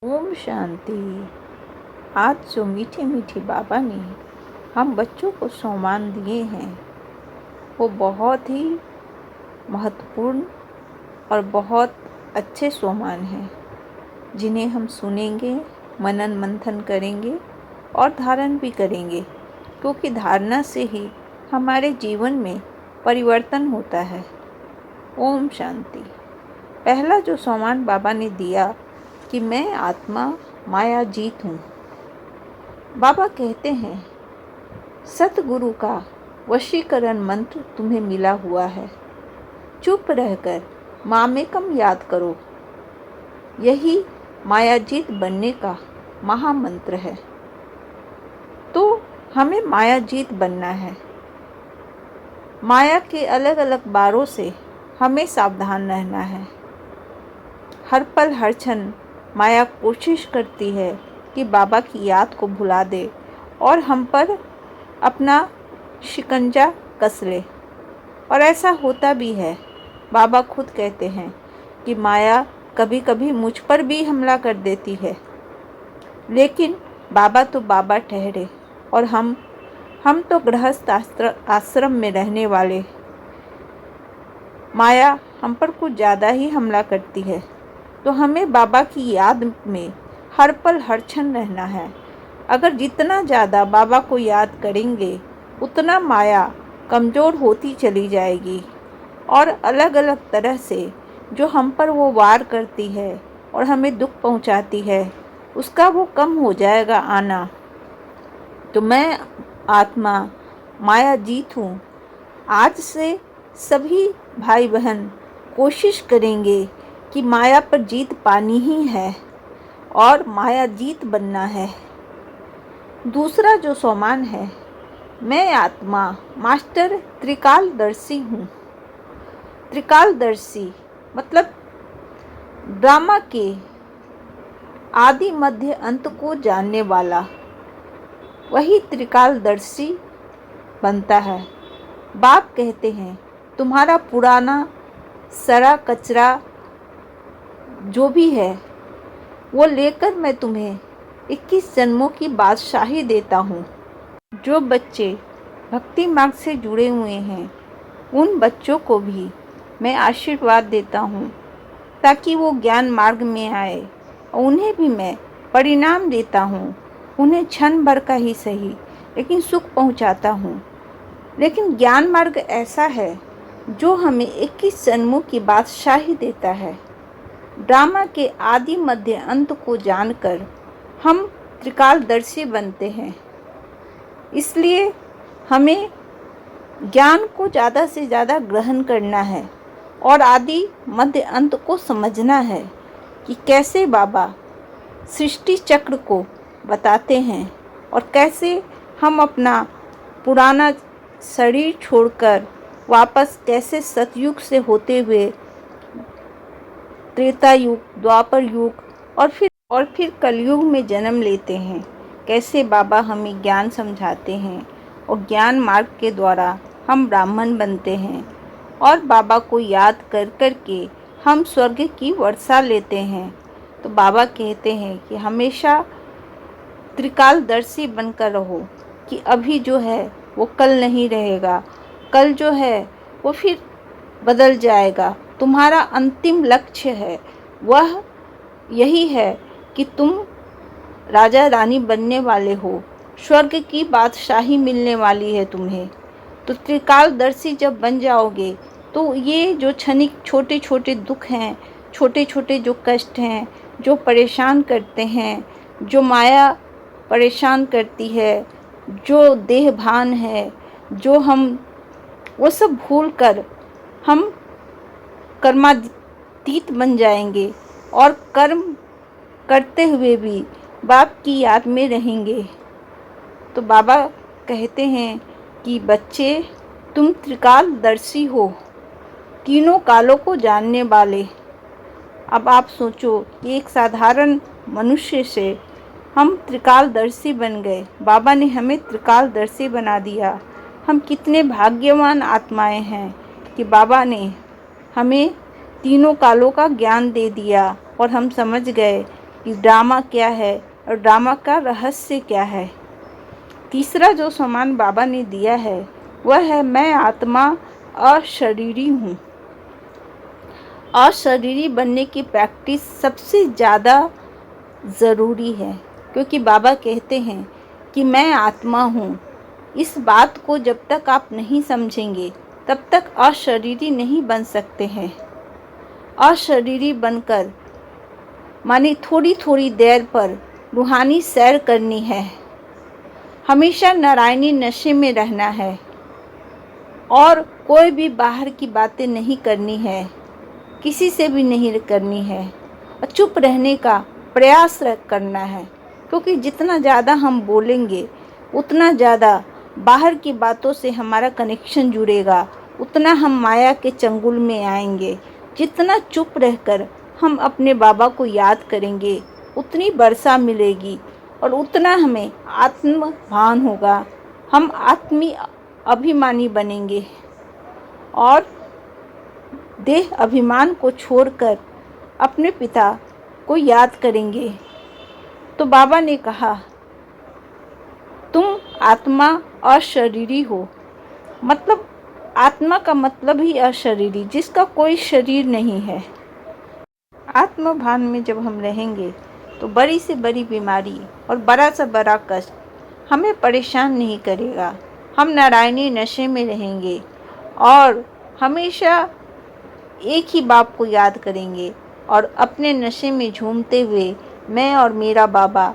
ओम शांति। आज जो मीठे मीठे बाबा ने हम बच्चों को सम्मान दिए हैं वो बहुत ही महत्वपूर्ण और बहुत अच्छे सम्मान हैं, जिन्हें हम सुनेंगे, मनन मंथन करेंगे और धारण भी करेंगे, क्योंकि धारणा से ही हमारे जीवन में परिवर्तन होता है। ओम शांति। पहला जो सम्मान बाबा ने दिया कि मैं आत्मा माया जीत हूँ। बाबा कहते हैं सतगुरु का वशीकरण मंत्र तुम्हें मिला हुआ है, चुप रहकर मामेकम याद करो। यही मायाजीत बनने का महामंत्र है। तो हमें मायाजीत बनना है। माया के अलग अलग बारों से हमें सावधान रहना है। हर पल हर क्षण माया कोशिश करती है कि बाबा की याद को भुला दे और हम पर अपना शिकंजा कस ले, और ऐसा होता भी है। बाबा खुद कहते हैं कि माया कभी कभी मुझ पर भी हमला कर देती है, लेकिन बाबा तो बाबा ठहरे और हम तो गृहस्थ आश्रम में रहने वाले। माया हम पर कुछ ज़्यादा ही हमला करती है, तो हमें बाबा की याद में हर पल हर क्षण रहना है। अगर जितना ज़्यादा बाबा को याद करेंगे उतना माया कमज़ोर होती चली जाएगी और अलग अलग तरह से जो हम पर वो वार करती है और हमें दुख पहुंचाती है, उसका वो कम हो जाएगा आना। तो मैं आत्मा माया जीत हूँ। आज से सभी भाई बहन कोशिश करेंगे कि माया पर जीत पानी ही है और माया जीत बनना है। दूसरा जो सम्मान है, मैं आत्मा मास्टर त्रिकालदर्शी हूँ। त्रिकालदर्शी मतलब ड्रामा के आदि मध्य अंत को जानने वाला, वही त्रिकालदर्शी बनता है। बाप कहते हैं तुम्हारा पुराना सड़ा कचरा जो भी है वो लेकर मैं तुम्हें 21 जन्मों की बादशाही देता हूँ। जो बच्चे भक्ति मार्ग से जुड़े हुए हैं उन बच्चों को भी मैं आशीर्वाद देता हूँ ताकि वो ज्ञान मार्ग में आए, और उन्हें भी मैं परिणाम देता हूँ। उन्हें क्षण भर का ही सही लेकिन सुख पहुँचाता हूँ। लेकिन ज्ञान मार्ग ऐसा है जो हमें 21 जन्मों की बादशाही देता है। ड्रामा के आदि मध्य अंत को जानकर हम त्रिकालदर्शी बनते हैं। इसलिए हमें ज्ञान को ज़्यादा से ज़्यादा ग्रहण करना है और आदि मध्य अंत को समझना है कि कैसे बाबा सृष्टि चक्र को बताते हैं और कैसे हम अपना पुराना शरीर छोड़कर वापस कैसे सतयुग से होते हुए त्रेता युग, द्वापर युग और फिर कलयुग में जन्म लेते हैं। कैसे बाबा हमें ज्ञान समझाते हैं और ज्ञान मार्ग के द्वारा हम ब्राह्मण बनते हैं और बाबा को याद कर कर के हम स्वर्ग की वर्षा लेते हैं। तो बाबा कहते हैं कि हमेशा त्रिकालदर्शी बनकर रहो कि अभी जो है वो कल नहीं रहेगा, कल जो है वो फिर बदल जाएगा। तुम्हारा अंतिम लक्ष्य है वह यही है कि तुम राजा रानी बनने वाले हो, स्वर्ग की बादशाही मिलने वाली है तुम्हें। तो त्रिकालदर्शी जब बन जाओगे तो ये जो क्षणिक छोटे छोटे दुख हैं, छोटे छोटे जो कष्ट हैं, जो परेशान करते हैं, जो माया परेशान करती है, जो देह भान है, जो हम वो सब भूल कर हम कर्मातीत बन जाएंगे और कर्म करते हुए भी बाप की याद में रहेंगे। तो बाबा कहते हैं कि बच्चे तुम त्रिकालदर्शी हो, तीनों कालों को जानने वाले। अब आप सोचो कि एक साधारण मनुष्य से हम त्रिकालदर्शी बन गए, बाबा ने हमें त्रिकालदर्शी बना दिया। हम कितने भाग्यवान आत्माएं हैं कि बाबा ने हमें तीनों कालों का ज्ञान दे दिया और हम समझ गए कि ड्रामा क्या है और ड्रामा का रहस्य क्या है। तीसरा जो सम्मान बाबा ने दिया है वह है मैं आत्मा अशरीरी हूँ। अशरीरी बनने की प्रैक्टिस सबसे ज़्यादा ज़रूरी है, क्योंकि बाबा कहते हैं कि मैं आत्मा हूँ। इस बात को जब तक आप नहीं समझेंगे तब तक अशरीरी नहीं बन सकते हैं। अशरीरी बनकर माने थोड़ी थोड़ी देर पर रूहानी सैर करनी है, हमेशा नारायणी नशे में रहना है और कोई भी बाहर की बातें नहीं करनी है, किसी से भी नहीं करनी है और चुप रहने का प्रयास करना है। क्योंकि जितना ज़्यादा हम बोलेंगे उतना ज़्यादा बाहर की बातों से हमारा कनेक्शन जुड़ेगा, उतना हम माया के चंगुल में आएंगे। जितना चुप रहकर हम अपने बाबा को याद करेंगे उतनी वर्षा मिलेगी और उतना हमें आत्मभान होगा, हम आत्मी अभिमानी बनेंगे और देह अभिमान को छोड़कर अपने पिता को याद करेंगे। तो बाबा ने कहा तुम आत्मा अशरीरी हो, मतलब आत्मा का मतलब ही अशरीरी, जिसका कोई शरीर नहीं है। आत्मभान में जब हम रहेंगे तो बड़ी से बड़ी बीमारी और बड़ा से बड़ा कष्ट हमें परेशान नहीं करेगा। हम नारायणी नशे में रहेंगे और हमेशा एक ही बाप को याद करेंगे और अपने नशे में झूमते हुए मैं और मेरा बाबा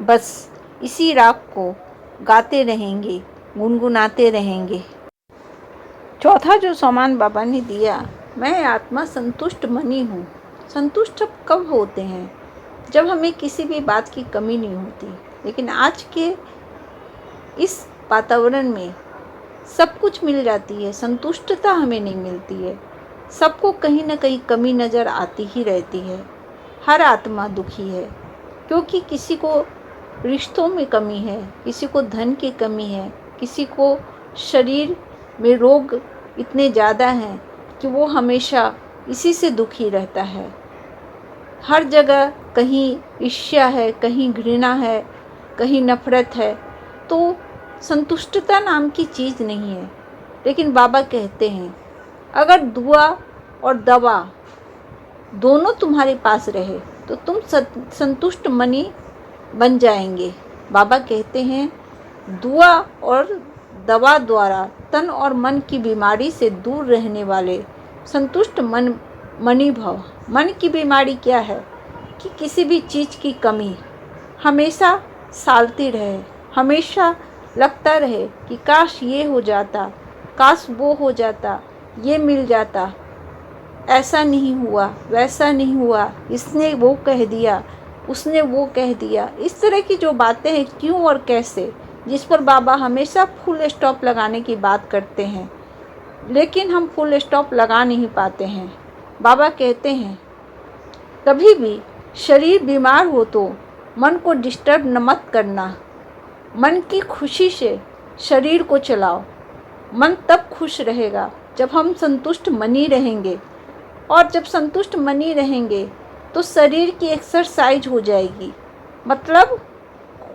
बस इसी राग को गाते रहेंगे, गुनगुनाते रहेंगे। चौथा जो सम्मान बाबा ने दिया, मैं आत्मा संतुष्ट मनी हूँ। संतुष्ट कब होते हैं? जब हमें किसी भी बात की कमी नहीं होती। लेकिन आज के इस वातावरण में सब कुछ मिल जाती है, संतुष्टता हमें नहीं मिलती है। सबको कहीं ना कहीं कमी नज़र आती ही रहती है। हर आत्मा दुखी है, क्योंकि किसी को रिश्तों में कमी है, किसी को धन की कमी है, किसी को शरीर में रोग इतने ज़्यादा हैं कि वो हमेशा इसी से दुखी रहता है। हर जगह कहीं ईर्ष्या है, कहीं घृणा है, कहीं नफरत है। तो संतुष्टता नाम की चीज़ नहीं है। लेकिन बाबा कहते हैं अगर दुआ और दवा दोनों तुम्हारे पास रहे तो तुम संतुष्ट मनी बन जाएंगे। बाबा कहते हैं दुआ और दवा द्वारा तन और मन की बीमारी से दूर रहने वाले संतुष्ट मनी भव। मन की बीमारी क्या है कि किसी भी चीज़ की कमी हमेशा सालती रहे, हमेशा लगता रहे कि काश ये हो जाता, काश वो हो जाता, ये मिल जाता, ऐसा नहीं हुआ, वैसा नहीं हुआ, इसने वो कह दिया, उसने वो कह दिया। इस तरह की जो बातें हैं क्यों और कैसे, जिस पर बाबा हमेशा फुल स्टॉप लगाने की बात करते हैं, लेकिन हम फुल स्टॉप लगा नहीं पाते हैं। बाबा कहते हैं कभी भी शरीर बीमार हो तो मन को डिस्टर्ब न मत करना, मन की खुशी से शरीर को चलाओ। मन तब खुश रहेगा जब हम संतुष्ट मनी रहेंगे, और जब संतुष्ट मनी रहेंगे तो शरीर की एक्सरसाइज हो जाएगी। मतलब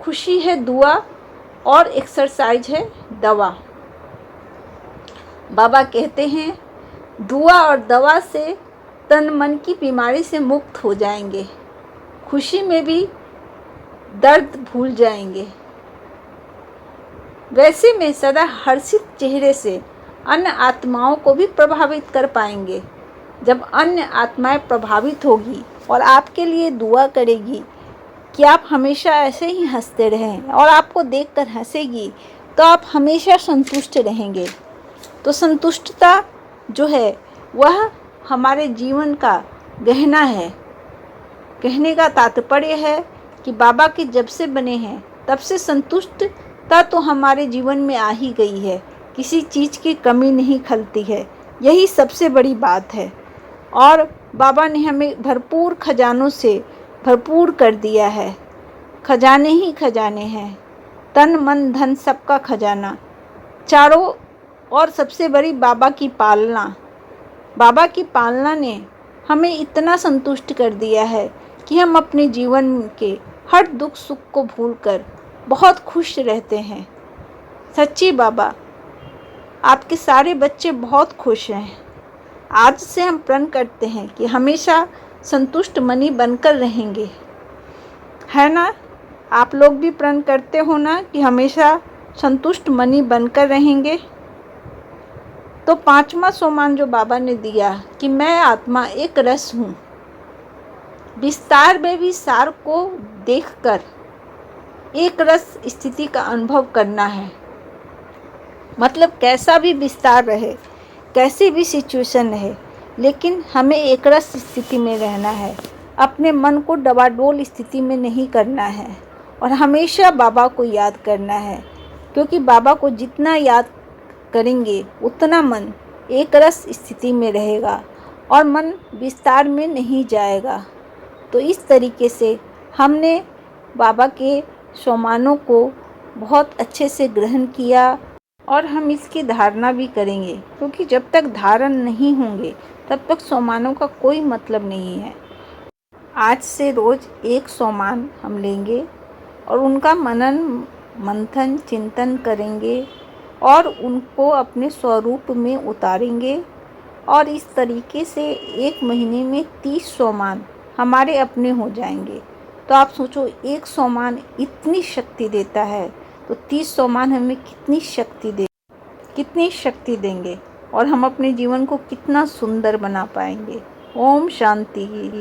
खुशी है दुआ और एक्सरसाइज है दवा। बाबा कहते हैं दुआ और दवा से तन मन की बीमारी से मुक्त हो जाएंगे, खुशी में भी दर्द भूल जाएंगे। वैसे में सदा हर्षित चेहरे से अन्य आत्माओं को भी प्रभावित कर पाएंगे। जब अन्य आत्माएं प्रभावित होगी और आपके लिए दुआ करेगी कि आप हमेशा ऐसे ही हंसते रहें और आपको देखकर हंसेगी, तो आप हमेशा संतुष्ट रहेंगे। तो संतुष्टता जो है वह हमारे जीवन का गहना है। कहने का तात्पर्य है कि बाबा के जब से बने हैं तब से संतुष्टता तो हमारे जीवन में आ ही गई है, किसी चीज़ की कमी नहीं खलती है। यही सबसे बड़ी बात है। और बाबा ने हमें भरपूर खजानों से भरपूर कर दिया है। खजाने ही खजाने हैं, तन मन धन सबका खजाना। चारों और सबसे बड़ी बाबा की पालना। बाबा की पालना ने हमें इतना संतुष्ट कर दिया है कि हम अपने जीवन के हर दुख सुख को भूलकर बहुत खुश रहते हैं। सच्ची बाबा, आपके सारे बच्चे बहुत खुश हैं। आज से हम प्रण करते हैं कि हमेशा संतुष्ट मनी बनकर रहेंगे, है ना? आप लोग भी प्रण करते हो ना कि हमेशा संतुष्ट मनी बनकर रहेंगे। तो पांचवा सोमान जो बाबा ने दिया कि मैं आत्मा एक रस हूँ, विस्तार में भी सार को देखकर एक रस स्थिति का अनुभव करना है। मतलब कैसा भी विस्तार रहे, कैसी भी सिचुएशन रहे, लेकिन हमें एक रस स्थिति में रहना है। अपने मन को डबाडोल स्थिति में नहीं करना है और हमेशा बाबा को याद करना है, क्योंकि बाबा को जितना याद करेंगे उतना मन एक रस स्थिति में रहेगा और मन विस्तार में नहीं जाएगा। तो इस तरीके से हमने बाबा के सोमानों को बहुत अच्छे से ग्रहण किया और हम इसकी धारणा भी करेंगे, क्योंकि जब तक धारण नहीं होंगे तब तक सोमानों का कोई मतलब नहीं है। आज से रोज़ एक सोमान हम लेंगे और उनका मनन मंथन चिंतन करेंगे और उनको अपने स्वरूप में उतारेंगे और इस तरीके से एक महीने में 30 सोमान हमारे अपने हो जाएंगे। तो आप सोचो, एक सोमान इतनी शक्ति देता है, तो 30 सोमान हमें कितनी शक्ति देंगे और हम अपने जीवन को कितना सुंदर बना पाएंगे। ओम शांति।